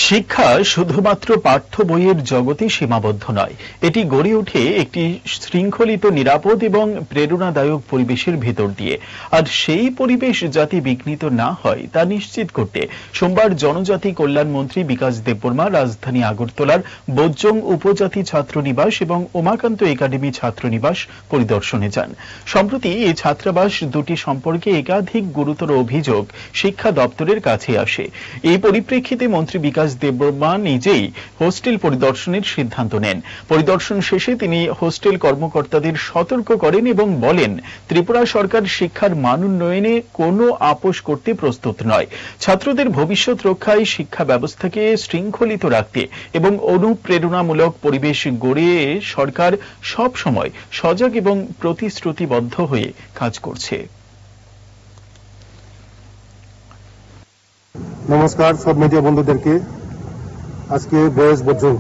শিক্ষা শুধুমাত্র পাঠ্য বইয়ের জগতে সীমাবদ্ধ নয়, এটি গড়ে ওঠে একটি শৃঙ্খলিত, নিরাপদ এবং প্রেরণাদায়ক পরিবেশের ভেতর দিয়ে। আর সেই পরিবেশ যাতে বিঘ্নিত না হয় তা নিশ্চিত করতে সোমবার জনজাতি কল্যাণ মন্ত্রী বিকাশ দেববর্মা রাজধানী আগরতলার বোজ্জং উপজাতি ছাত্রনিবাস এবং উমাকান্ত একাডেমি ছাত্রনিবাস পরিদর্শনে যান। সম্প্রতি এই ছাত্রাবাস দুটি সম্পর্কে একাধিক গুরুতর অভিযোগ শিক্ষা দপ্তরের কাছে আসে। এই পরিপ্রেক্ষিতে মন্ত্রী বিকাশ দেববর্মা নিজেই হোস্টেল পরিদর্শনের সিদ্ধান্ত নেন। পরিদর্শন শেষে তিনি হোস্টেল কর্মকর্তাদের সতর্ক করেন এবং বলেন, ত্রিপুরা সরকার শিক্ষার মান উন্নয়নে কোনো আপোষ করতে প্রস্তুত নয়। ছাত্রদের ভবিষ্যৎ রক্ষায় শিক্ষা ব্যবস্থাকে শৃঙ্খলিত রাখতে এবং অনুপ্রেরণামূলক পরিবেশ গড়ে সরকার সব সময় সজাগ এবং প্রতিশ্রুতিবদ্ধ হয়ে কাজ করছে। নমস্কার সব মিডিয়া বন্ধুদেরকে। আজকে বয়েজ বোজ্জং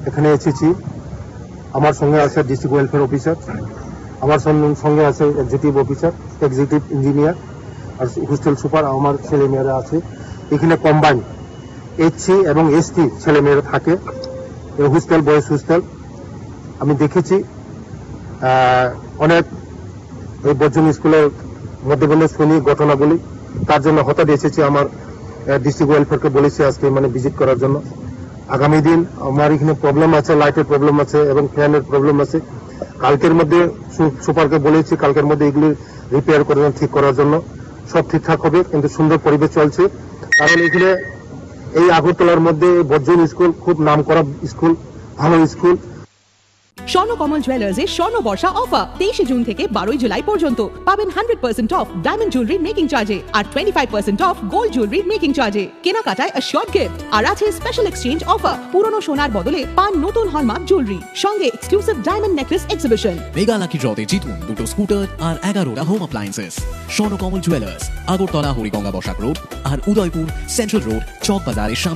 এখানে এসেছি। আমার সঙ্গে আছে ডিস্ট্রিক্ট ওয়েলফেয়ার অফিসার, আমার সঙ্গে আছে এক্সিকিউটিভ অফিসার, এক্সিকিউটিভ ইঞ্জিনিয়ার আর হোস্টেল সুপার। আমার ছেলেমেয়েরা আছে এখানে। কম্বাইন এইচসি এবং এসটি ছেলেমেয়েরা থাকে হোস্টেল, বয়েজ হোস্টেল। আমি দেখেছি অনেক এই বোজ্জং স্কুলের মধ্যে শুনি ঘটনাগুলি। তার জন্য হঠাৎ এসেছি। আমার ডিস্ট্রিক্ট ওয়েলফেয়ারকে বলেছি আজকে ভিজিট করার জন্য। আগামী দিন আমার এখানে প্রবলেম আছে, লাইটের প্রবলেম আছে এবং ফ্যানের প্রবলেম আছে। কালকের মধ্যে সুপারকে বলেছি কালকের মধ্যে এগুলি রিপেয়ার করে ঠিক করার জন্য। সব ঠিকঠাক হবে, কিন্তু সুন্দর পরিবেশ চলছে। কারণ এখানে এই আগরতলার মধ্যে বোজ্জং স্কুল খুব নাম করা স্কুল, ভালো স্কুল। স্বর্ণকমল জুয়েলার্স এর স্বর্ণ বর্ষা অফার 23 জুন থেকে 12 জুলাই পর্যন্ত পাবেন 100% অফ ডায়মন্ড জুয়েলারি মেকিং চার্জে আর 25% অফ গোল্ড জুয়েলারি মেকিং চার্জে। কেনাকাটায় অ্যাশিওরড গিফট আর আছে স্পেশাল এক্সচেঞ্জ অফার। পুরনো সোনার বদলে পান নতুন হলমার্ক জুয়েলারি, সঙ্গে exclusive diamond necklace exhibition. Mega lucky ড্রতে জিতুন দুটো স্কুটার আর 11টা home appliances. Swarnakamal jewellers, Agartala Hariganga Basak road আর উদয়পুর সেন্ট্রাল রোড চক বাজারের সামনে।